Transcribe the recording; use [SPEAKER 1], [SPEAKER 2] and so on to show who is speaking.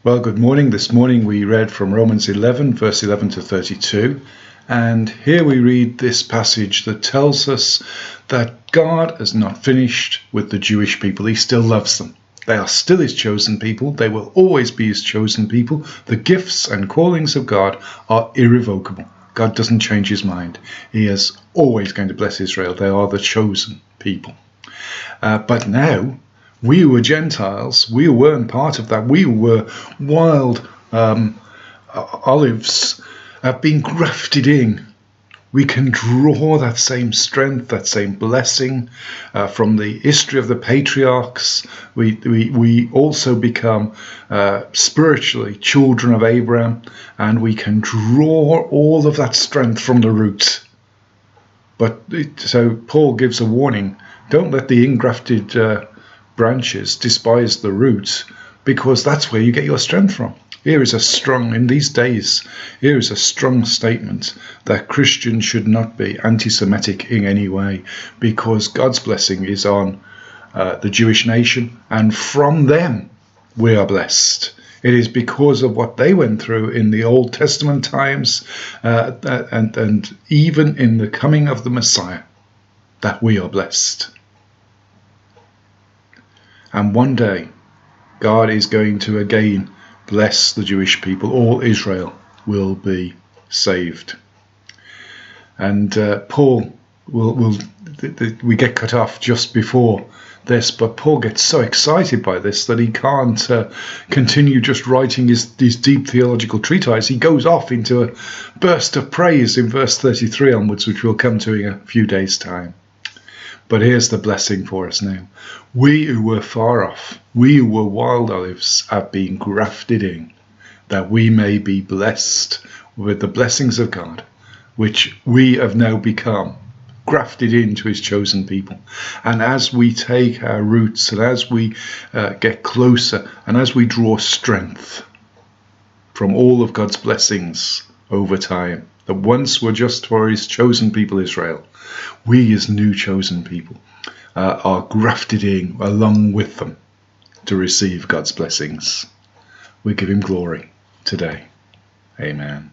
[SPEAKER 1] Well, good morning. This morning we read from Romans 11, verse 11 to 32. And here we read this passage that tells us that God has not finished with the Jewish people. He still loves them. They are still his chosen people. They will always be his chosen people. The gifts and callings of God are irrevocable. God doesn't change his mind. He is always going to bless Israel. They are the chosen people. But now, we were Gentiles. We weren't part of that. We were wild olives being grafted in. We can draw that same strength, that same blessing from the history of the patriarchs. We also become spiritually children of Abraham, and we can draw all of that strength from the root. So Paul gives a warning: don't let the ingrafted branches despise the roots, because that's where you get your strength from. Here is a strong, in these days, here is a strong statement that Christians should not be anti-Semitic in any way, because God's blessing is on the Jewish nation, and from them we are blessed. It is because of what they went through in the Old Testament times and even in the coming of the Messiah that we are blessed. And one day, God is going to again bless the Jewish people. All Israel will be saved. And Paul we get cut off just before this, but Paul gets so excited by this that he can't continue just writing his deep theological treatise. He goes off into a burst of praise in verse 33 onwards, which we'll come to in a few days' time. But here's the blessing for us now. We who were far off, we who were wild olives, have been grafted in, that we may be blessed with the blessings of God, which we have now become, grafted into his chosen people. And as we take our roots, and as we get closer, and as we draw strength from all of God's blessings over time, that once were just for his chosen people Israel, we as new chosen people are grafted in along with them to receive God's blessings. We give him glory today. Amen.